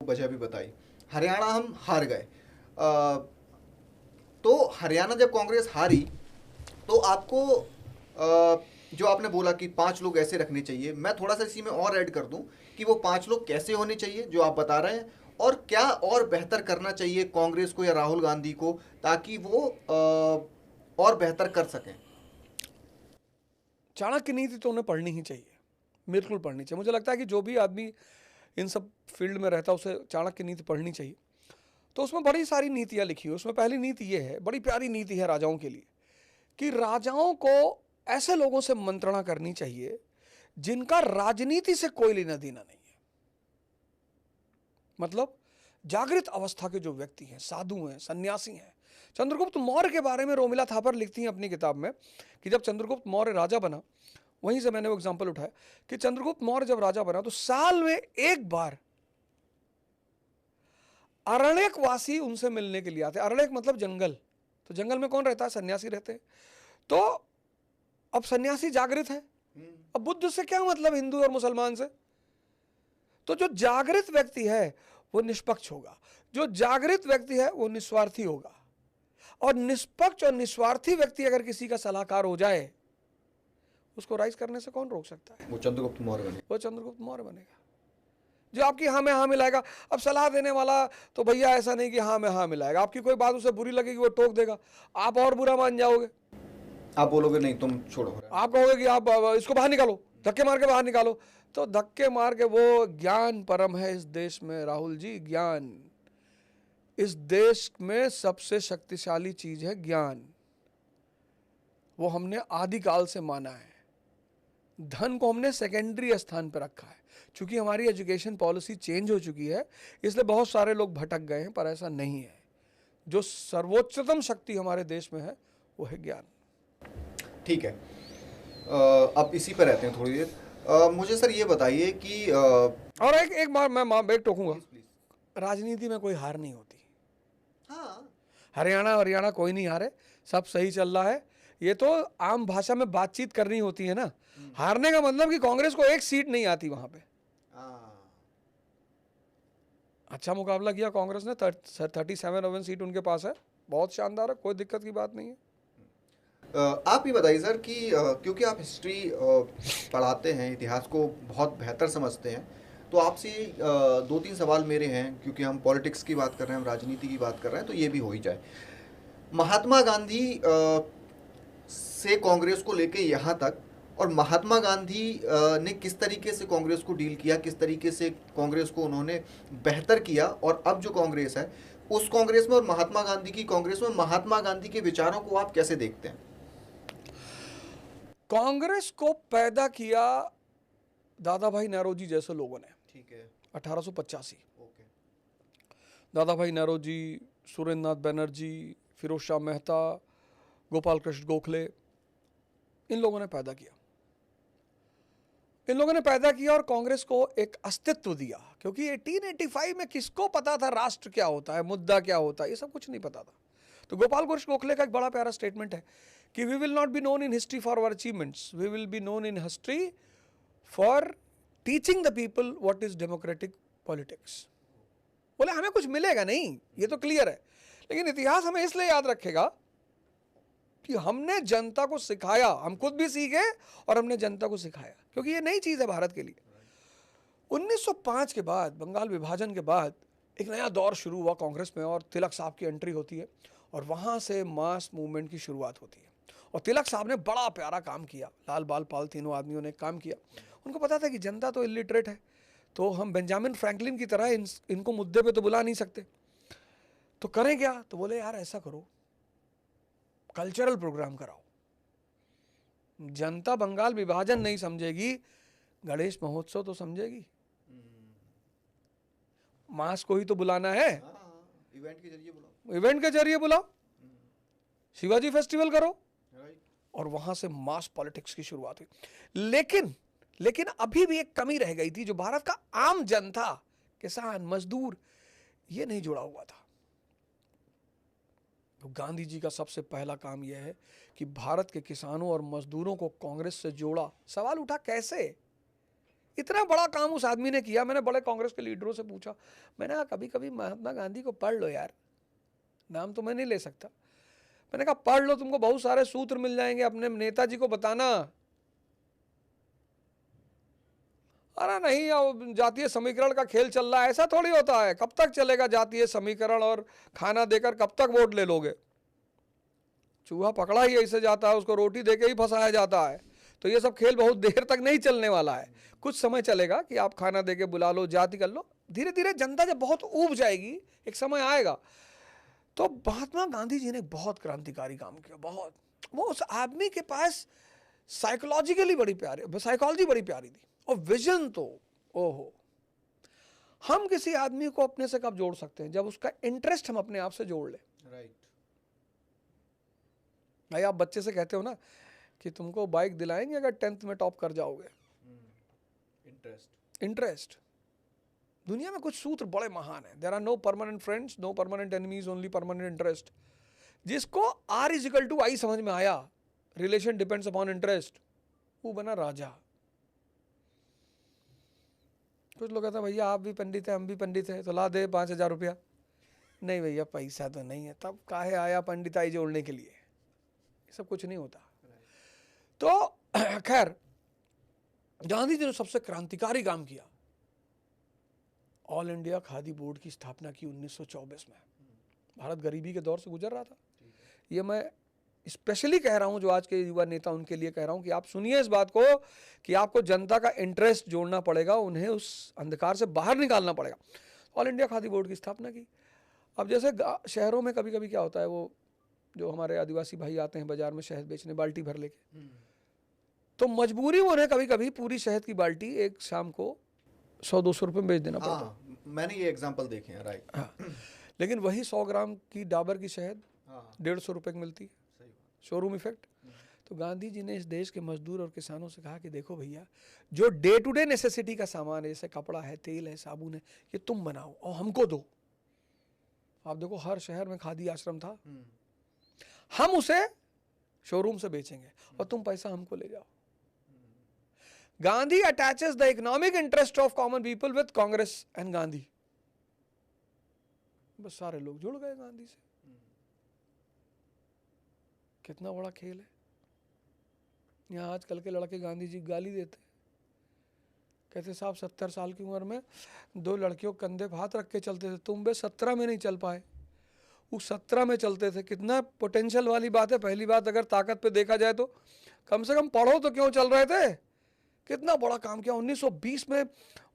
वजह भी बताई। हरियाणा हम हार गए। तो हरियाणा जब कांग्रेस हारी, तो आपको जो आपने बोला कि 5 लोग ऐसे रखने चाहिए, मैं थोड़ा सा इसी में और ऐड कर दूं कि वो 5 लोग कैसे होने चाहिए जो आप बता रहे हैं, और क्या और बेहतर करना चाहिए कांग्रेस को या राहुल गांधी को, ताकि वो और बेहतर कर सकें। चाणक्य नीति तो उन्हें पढ़नी ही चाहिए, बिल्कुल पढ़नी चाहिए। मुझे लगता है कि जो भी आदमी इन सब फील्ड में रहता है उसे चाणक्य नीति पढ़नी चाहिए। तो उसमें बड़ी सारी नीतियाँ लिखी हुई। उसमें पहली नीति ये है, बड़ी प्यारी नीति है राजाओं के लिए, कि राजाओं को ऐसे लोगों से मंत्रणा करनी चाहिए जिनका राजनीति से कोई लेना देना नहीं है। मतलब जागृत अवस्था के जो व्यक्ति हैं, साधु हैं, सन्यासी हैं। चंद्रगुप्त मौर्य के बारे में रोमिला थापर लिखती हैं अपनी किताब में कि जब चंद्रगुप्त मौर्य राजा बना, वहीं से मैंने वो एग्जाम्पल उठाया कि चंद्रगुप्त मौर्य जब राजा बना तो साल में एक बार अरण्यकवासी उनसे मिलने के लिए आते। अरण्यक मतलब जंगल, तो जंगल में कौन रहता है? सन्यासी रहते हैं। तो अब सन्यासी जागृत है, अब बुद्ध से क्या मतलब हिंदू और मुसलमान से? तो जो जागृत व्यक्ति है वो निष्पक्ष होगा, जो जागृत व्यक्ति है वो निस्वार्थी होगा। और निष्पक्ष और निस्वार्थी व्यक्ति अगर किसी का सलाहकार हो जाए, उसको राइज करने से कौन रोक सकता है? वो चंद्रगुप्त मौर्य बने। वो चंद्रगुप्त मौर्य बनेगा, जो आपकी हाँ में हाँ मिलाएगा। अब सलाह देने वाला तो भैया ऐसा नहीं कि हाँ में हाँ मिलाएगा, आपकी कोई बात उसे बुरी लगेगी वो टोक देगा, आप और बुरा मान जाओगे। आप बोलोगे नहीं तुम छोड़ो, आप कहोगे कि आप इसको बाहर निकालो, धक्के मार के बाहर निकालो। तो धक्के मार के, वो ज्ञान परम है इस देश में राहुल जी, ज्ञान। इस देश में सबसे शक्तिशाली चीज है ज्ञान। वो हमने आदिकाल से माना है। धन को हमने सेकेंडरी स्थान पर रखा है। चूंकि हमारी एजुकेशन पॉलिसी चेंज हो चुकी है, इसलिए बहुत सारे लोग भटक गए हैं, पर ऐसा नहीं है। जो सर्वोच्चतम शक्ति हमारे देश में है वो है ज्ञान। ठीक है। अब इसी पर रहते हैं थोड़ी देर। मुझे सर ये बताइए कि और एक बार मैं ब्रेक टोकूंगा। Please please. राजनीति में कोई हार नहीं होती। हाँ। हरियाणा कोई नहीं हारे, सब सही चल रहा है। ये तो आम भाषा में बातचीत करनी होती है ना। हारने का मतलब कि कांग्रेस को एक सीट नहीं आती वहां पे। हाँ। अच्छा मुकाबला किया कांग्रेस ने, 37 सीट उनके पास है, बहुत शानदार है, कोई दिक्कत की बात नहीं है। आप ये बताइए सर कि क्योंकि आप हिस्ट्री पढ़ाते हैं, इतिहास को बहुत बेहतर समझते हैं, तो आपसे 2-3 सवाल मेरे हैं, क्योंकि हम पॉलिटिक्स की बात कर रहे हैं, हम राजनीति की बात कर रहे हैं, तो ये भी हो ही जाए। महात्मा गांधी से कांग्रेस को लेके यहाँ तक, और महात्मा गांधी ने किस तरीके से कांग्रेस को डील किया, किस तरीके से कांग्रेस को उन्होंने बेहतर किया, और अब जो कांग्रेस है उस कांग्रेस में और महात्मा गांधी की कांग्रेस में महात्मा गांधी के विचारों को आप कैसे देखते हैं? कांग्रेस को पैदा किया दादा भाई नौरोजी जैसे लोगों ने। ठीक है। 1885। ओके। दादा भाई नौरोजी, सुरेंद्र नाथ बनर्जी, फिरोज शाह मेहता, गोपाल कृष्ण गोखले, इन लोगों ने पैदा किया। इन लोगों ने पैदा किया और कांग्रेस को एक अस्तित्व दिया। क्योंकि 1885 में किसको पता था राष्ट्र क्या होता है, मुद्दा क्या होता है, ये सब कुछ नहीं पता था। तो गोपाल कृष्ण गोखले का एक बड़ा प्यारा स्टेटमेंट है कि we will not be known in history for our achievements, we will be known in history for teaching the people what is democratic politics. बोले हमें कुछ मिलेगा नहीं, ये तो क्लियर है, लेकिन इतिहास हमें इसलिए याद रखेगा कि हमने जनता को सिखाया, हम खुद भी सीखे और हमने जनता को सिखाया, क्योंकि ये नई चीज है भारत के लिए। 1905 के बाद, बंगाल विभाजन के बाद, एक नया दौर शुरू हुआ कांग्रेस में, और तिलक साहब की एंट्री होती है और वहां से मास मूवमेंट की शुरुआत होती है। और तिलक साहब ने बड़ा प्यारा काम किया, लाल बाल पाल तीनों आदमियों ने काम किया। उनको पता था कि जनता तो इलिटरेट है, तो हम बेंजामिन फ्रैंकलिन की तरह इनको मुद्दे पे तो बुला नहीं सकते, तो करें क्या? तो बोले यार ऐसा करो, कल्चरल प्रोग्राम कराओ। जनता बंगाल विभाजन नहीं समझेगी, गणेश महोत्सव तो समझेगी। मास को ही तो बुलाना है, इवेंट के जरिए बुलाओ, इवेंट के जरिए बुलाओ, शिवाजी फेस्टिवल करो, राइट। और वहां से मास पॉलिटिक्स की शुरुआत हुई। लेकिन अभी भी एक कमी रह गई थी, जो भारत का आम जनता, किसान, मजदूर, ये नहीं जुड़ा हुआ था। तो गांधी जी का सबसे पहला काम यह है कि भारत के किसानों और मजदूरों को कांग्रेस से जोड़ा। सवाल उठा कैसे? इतना बड़ा काम उस आदमी ने किया। मैंने बड़े कांग्रेस के लीडरों से पूछा, मैंने कहा कभी कभी महात्मा गांधी को पढ़ लो यार, नाम तो मैं नहीं ले सकता, मैंने कहा पढ़ लो, तुमको बहुत सारे सूत्र मिल जाएंगे, अपने नेताजी को बताना। अरे नहीं, अब जातीय समीकरण का खेल चल रहा है, ऐसा थोड़ी होता है, कब तक चलेगा जातीय समीकरण और खाना देकर कब तक वोट ले लोगे? चूहा पकड़ा ही ऐसे जाता है, उसको रोटी देके ही फंसाया जाता है। तो ये सब खेल बहुत देर तक नहीं चलने वाला है, कुछ समय चलेगा कि आप खाना देके बुला लो, जाति कर लो, धीरे धीरे जनता जब बहुत ऊब जाएगी, एक समय आएगा। तो महात्मा गांधी जी ने बहुत क्रांतिकारी काम किया, बहुत। वो उस आदमी के पास साइकोलॉजिकली बड़ी प्यारी, साइकोलॉजी बड़ी प्यारी थी, और विजन तो ओहो। हम किसी आदमी को अपने से कब जोड़ सकते हैं? जब उसका इंटरेस्ट हम अपने आप से जोड़ ले। राइट। भाई आप बच्चे से कहते हो ना कि तुमको बाइक दिलाएंगे अगर 10th में टॉप कर जाओगे। इंटरेस्ट। दुनिया में कुछ सूत्र बड़े महान हैं। There are no permanent friends, no permanent enemies, only permanent interest. जिसको R = I समझ में आया, रिलेशन डिपेंड्स अपॉन इंटरेस्ट, वो बना राजा। कुछ लोग कहते हैं भैया आप भी पंडित हैं, हम भी पंडित हैं, तो ला दे 5,000 रुपया। नहीं भैया पैसा तो नहीं है, तब काहे आया पंडिताई जोड़ने के लिए? ये सब कुछ नहीं होता। तो खैर, गांधी जी ने सबसे क्रांतिकारी काम किया, ऑल इंडिया खादी बोर्ड की स्थापना की 1924 में। भारत गरीबी के दौर से गुजर रहा था। ये मैं स्पेशली कह रहा हूं, जो आज के युवा नेता उनके लिए कह रहा हूं कि आप सुनिए इस बात को कि आपको जनता का इंटरेस्ट जोड़ना पड़ेगा, उन्हें उस अंधकार से बाहर निकालना पड़ेगा। ऑल इंडिया खादी बोर्ड की स्थापना की। अब जैसे शहरों में कभी कभी क्या होता है, वो जो हमारे आदिवासी भाई आते हैं बाजार में शहद बेचने बाल्टी भर लेके, तो मजबूरी में उन्हें कभी कभी पूरी शहद की बाल्टी एक शाम को 100-200 रुपये में बेच देना पड़ता। हाँ, मैंने ये एग्जांपल देखे हैं। राइट। हाँ, लेकिन वही 100 ग्राम की डाबर की शहद हाँ, 150 रुपये की मिलती है। सही बात। Showroom effect. तो गांधी जी ने इस देश के मजदूर और किसानों से कहा कि देखो भैया, जो डे टू डे नेसेसिटी का सामान है, जैसे कपड़ा है, तेल है, साबुन है, ये तुम बनाओ और हमको दो। आप देखो हर शहर में खादी आश्रम था, हम उसे शोरूम से बेचेंगे और तुम पैसा हमको ले जाओ। Gandhi attaches the economic interest of common people with Congress and Gandhi. बस सारे लोग जुड़ गए गांधी से। कितना बड़ा खेल है। यहाँ आजकल के लड़के गांधी जी गाली देते, कहते साहब 70 साल की उम्र में 2 लड़कियों कंधे पे हाथ रख के चलते थे, तुम बे 17 में नहीं चल पाए, वो 17 में चलते थे। कितना पोटेंशियल वाली बात है। पहली बात, अगर ताकत पे देखा जाए तो कम से कम पढ़ो तो क्यों चल रहे थे। कितना बड़ा काम किया। 1920 में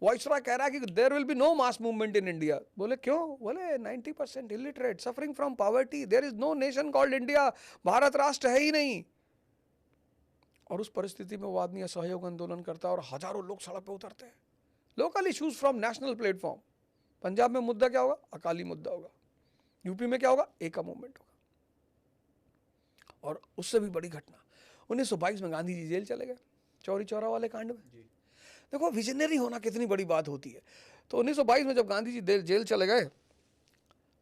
वाइसरॉय कह रहा है कि there will be no mass movement in India. बोले क्यों? बोले 90% illiterate, suffering from poverty, there is no nation called India, Bharat राष्ट्र है ही नहीं। और उस परिस्थिति में वो आदमी असहयोग आंदोलन करता है और हजारों लोग सड़क पे उतरते हैं। Local issues from national platform. Punjab में मुद्दा क्या होगा? अकाली मुद्दा होगा। यूपी में क्या होगा? एका मूवमेंट होगा। और उससे भी बड़ी घटना, 1922 में गांधी जी जेल चले गए, चौरी चौरा वाले कांड में। देखो विजनरी होना कितनी बड़ी बात होती है। तो 1922 में जब गांधी जी जेल चले गए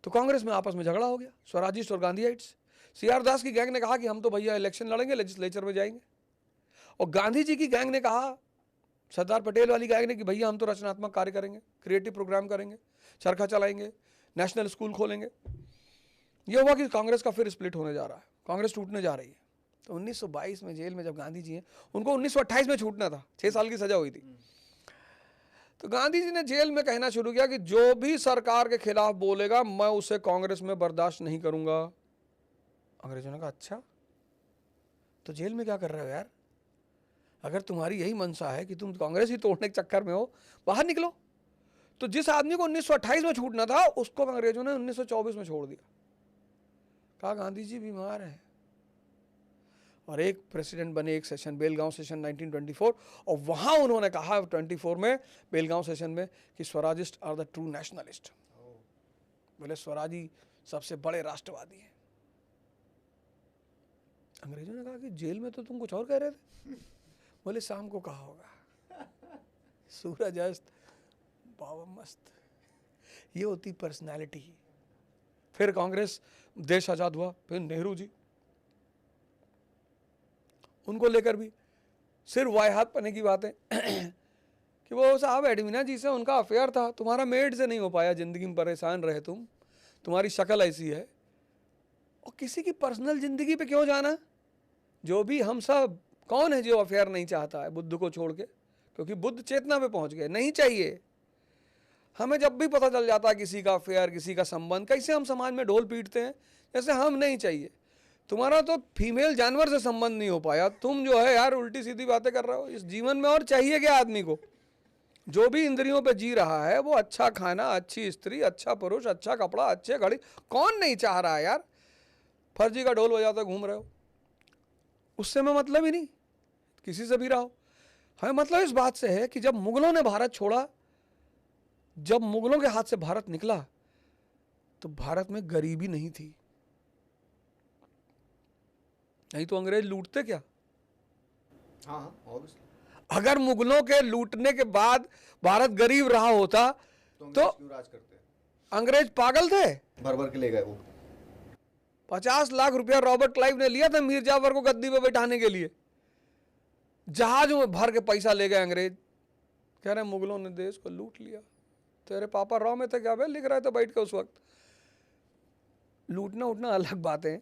तो कांग्रेस में आपस में झगड़ा हो गया, स्वराजिस्ट और गांधीइट्स। CR दास की गैंग ने कहा कि हम तो भैया इलेक्शन लड़ेंगे, लेजिस्लेचर में जाएंगे। और गांधी जी की गैंग ने कहा, सरदार पटेल वाली गैंग ने, कि भैया हम तो रचनात्मक कार्य करेंगे, क्रिएटिव प्रोग्राम करेंगे, चरखा चलाएंगे, नेशनल स्कूल खोलेंगे। यह हुआ कि कांग्रेस का फिर स्प्लिट होने जा रहा है, कांग्रेस टूटने जा रही है। तो 1922 में जेल में जब गांधी जी हैं, उनको 1928 में छूटना था, 6 साल की सजा हुई थी। तो गांधी जी ने जेल में कहना शुरू किया कि जो भी सरकार के खिलाफ बोलेगा मैं उसे कांग्रेस में बर्दाश्त नहीं करूंगा। अंग्रेजों ने कहा अच्छा, तो जेल में क्या कर रहे हो यार? अगर तुम्हारी यही मंशा है कि तुम कांग्रेस ही तोड़ने के चक्कर में हो, बाहर निकलो। तो जिस आदमी को 1928 में छूटना था, उसको अंग्रेजों ने 1924 में छोड़ दिया। कहा गांधी जी बीमार हैं। और एक प्रेसिडेंट बने, एक सेशन, बेलगांव सेशन 1924, और वहां उन्होंने कहा 24 में बेलगांव सेशन में कि Swarajist are the true nationalist. बोले स्वराजी सबसे बड़े राष्ट्रवादी हैं। अंग्रेजों ने कहा कि जेल में तो तुम कुछ और कह रहे थे। बोले शाम को कहा होगा, सूरज अस्त, बाबा मस्त। ये होती पर्सनालिटी। फिर कांग्रेस, देश आजाद हुआ, फिर नेहरू जी, उनको लेकर भी सिर्फ वायहात पने की बातें कि वो साहब एडमिना जी से उनका अफेयर था, तुम्हारा मेड से नहीं हो पाया, जिंदगी में परेशान रहे तुम, तुम्हारी शक्ल ऐसी है। और किसी की पर्सनल जिंदगी पे क्यों जाना? जो भी हम सब, कौन है जो अफेयर नहीं चाहता है बुद्ध को छोड़ के? क्योंकि बुद्ध चेतना पे पहुंच गए, नहीं चाहिए। हमें जब भी पता चल जाता है किसी का अफेयर, किसी का संबंध, कैसे हम समाज में ढोल पीटते हैं जैसे हम नहीं चाहिए। तुम्हारा तो फीमेल जानवर से संबंध नहीं हो पाया, तुम जो है यार उल्टी सीधी बातें कर रहे हो। इस जीवन में और चाहिए क्या आदमी को? जो भी इंद्रियों पे जी रहा है वो अच्छा खाना, अच्छी स्त्री, अच्छा पुरुष, अच्छा कपड़ा, अच्छे घड़ी, कौन नहीं चाह रहा है यार? फर्जी का ढोल बजाते घूम रहे हो, उससे मैं मतलब ही नहीं, किसी से भी रहो। हमें मतलब इस बात से है कि जब मुगलों ने भारत छोड़ा, जब मुगलों के हाथ से भारत निकला, तो भारत में गरीबी नहीं थी। नहीं तो अंग्रेज लूटते क्या? हाँ ऑब्वियसली। अगर मुगलों के लूटने के बाद भारत गरीब रहा होता तो तो अंग्रेज क्यों राज करते हैं? अंग्रेज पागल थे? भर भर के ले गए वो। 50 लाख रुपया रॉबर्ट क्लाइव ने लिया था मीर जाफर को गद्दी पे बैठाने के लिए, जहाजों में भर के पैसा ले गए अंग्रेज। कह रहे मुगलों ने देश को लूट लिया। तेरे पापा रॉ में थे क्या बे? लिख रहे थे बैठ के उस वक्त। लूटना उठना अलग बात है।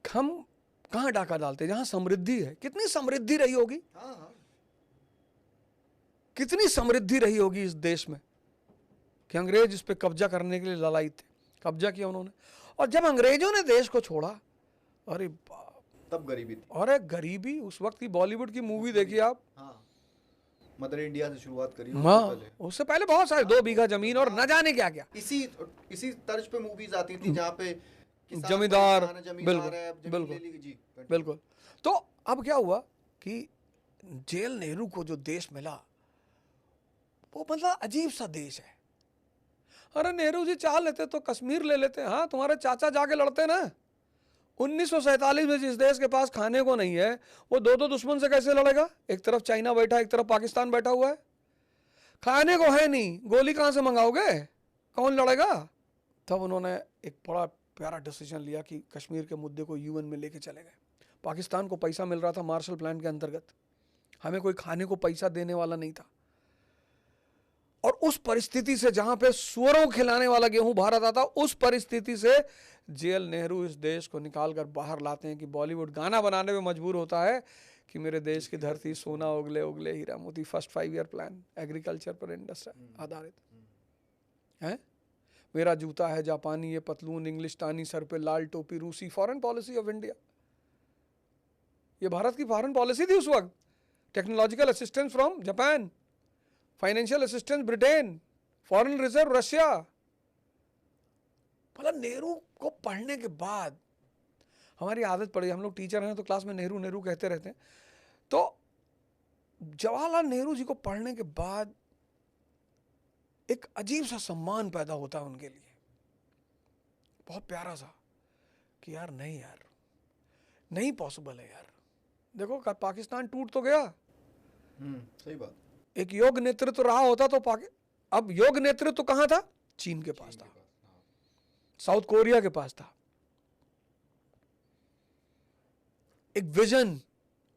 हम कहां डाका डालते? जहां समृद्धि है। कितनी समृद्धि रही होगी, हाँ हाँ। कितनी समृद्धि रही होगी इस देश में कि अंग्रेज इस पे कब्जा करने के लिए ललायित थे। कब्जा किया उन्होंने, और जब अंग्रेजों ने देश को छोड़ा, अरे बाप, तब गरीबी थी। अरे गरीबी। उस वक्त की बॉलीवुड की मूवी देखिए आप। हाँ, मदर इंडिया से शुरुआत करी हाँ, उससे पहले बहुत सारे 2 बीघा जमीन और न जाने क्या क्या। इसी तर्ज पे मूवीज आती थी जहाँ पे किसान जमींदार, परेशान है, जमींदार बिल्कुल, है, जमीन बिल्कुल, ले ली जी। बिल्कुल। तो अब क्या हुआ कि जेल नेहरू को जो देश मिला, वो मतलब अजीब सा देश है। अरे नेहरू जी चाह लेते तो कश्मीर ले लेते। हाँ, तुम्हारे चाचा जाके लड़ते ना। 1947 में जिस देश के पास खाने को नहीं है, वो दो दुश्मन से कैसे लड़ेगा? एक तरफ चाइना बैठा, एक तरफ पाकिस्तान बैठा हुआ है। खाने को है नहीं, गोली कहां से मंगाओगे? कौन लड़ेगा? तब उन्होंने एक बड़ा प्यारा डिसीजन लिया कि कश्मीर के मुद्दे को यूएन में लेके चले गए। पाकिस्तान को पैसा मिल रहा था मार्शल प्लान के अंतर्गत, हमें कोई खाने को पैसा देने वाला नहीं था। और उस परिस्थिति से, जहां पे सुअरों खिलाने वाला गेहूं भारत आता, उस परिस्थिति से जेएल नेहरू इस देश को निकाल कर बाहर लाते हैं कि बॉलीवुड गाना बनाने में मजबूर होता है कि मेरे देश की धरती सोना उगले उगले हीरा मोती। फर्स्ट 5 ईयर प्लान एग्रीकल्चर पर इंडस्ट्री आधारित है। मेरा जूता है जापानी, ये पतलून इंग्लिशतानी, सर पे लाल टोपी रूसी। फॉरेन पॉलिसी ऑफ इंडिया, ये भारत की फॉरेन पॉलिसी थी उस वक्त। Technological assistance from Japan, financial assistance Britain, foreign reserve Russia. मतलब नेहरू को पढ़ने के बाद हमारी आदत पड़ी, हम लोग टीचर हैं तो क्लास में नेहरू नेहरू कहते रहते हैं। तो जवाहरलाल नेहरू जी को पढ़ने के बाद एक अजीब सा सम्मान पैदा होता है उनके लिए, बहुत प्यारा सा, कि यार नहीं यार, नहीं पॉसिबल है यार। देखो पाकिस्तान टूट तो गया, सही बात। एक योग नेतृत्व रहा होता तो अब योग नेतृत्व कहां था? चीन के पास था, साउथ कोरिया के पास था। एक विजन,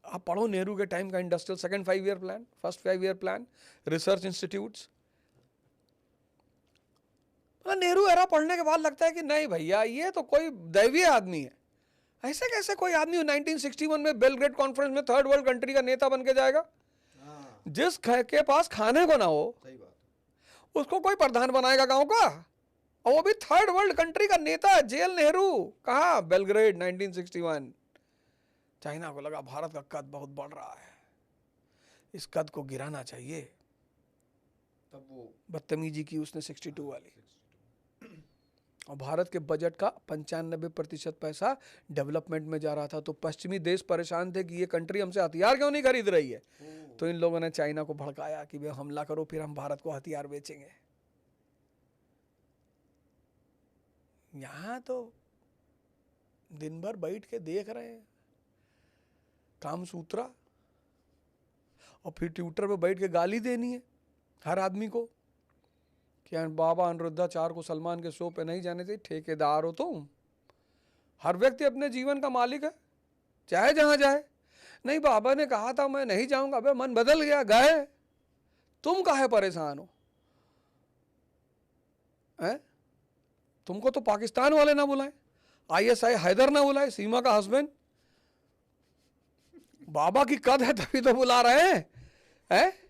आप पढ़ो नेहरू के टाइम का industrial second 5 year plan, first 5 year plan, research institutes. Nehru era पढ़ने के बाद लगता है कि नहीं भैया, ये तो कोई दैवीय आदमी है। ऐसे कैसे कोई आदमी 1961 में बेलग्रेड कॉन्फ्रेंस में 3rd वर्ल्ड कंट्री का नेता बन के जाएगा? जिस के पास खाने को ना हो, सही बात, उसको कोई प्रधान बनाएगा गांव का? और वो भी 3rd वर्ल्ड कंट्री का नेता, जेएल नेहरू। कहा? बेलग्रेड 1961। चाइना को लगा भारत का कद बहुत बढ़ रहा है, इस कद को गिराना चाहिए। तब वो बदतमीजी की उसने 62 वाली। और भारत के बजट का 95% पैसा डेवलपमेंट में जा रहा था। तो पश्चिमी देश परेशान थे कि ये कंट्री हमसे हथियार क्यों नहीं खरीद रही है। तो इन लोगों ने चाइना को भड़काया कि भाई हमला करो, फिर हम भारत को हथियार बेचेंगे। यहां तो दिन भर बैठ के देख रहे हैं कामसूत्रा, और फिर ट्विटर पे बैठ के गाली देनी है हर आदमी को कि बाबा अनिरुद्धाचार्य को सलमान के शो पे नहीं जाने चाहिए। ठेकेदार हो तुम। हर व्यक्ति अपने जीवन का मालिक है, चाहे जहां जाए। नहीं, बाबा ने कहा था मैं नहीं जाऊंगा। अबे मन बदल गया, गए। तुम काहे परेशान हो? हैं? तुमको तो पाकिस्तान वाले ना बुलाए, ISI हैदर ना बुलाए, सीमा का हस्बैंड। बाबा की कद है तभी तो बुला रहे हैं।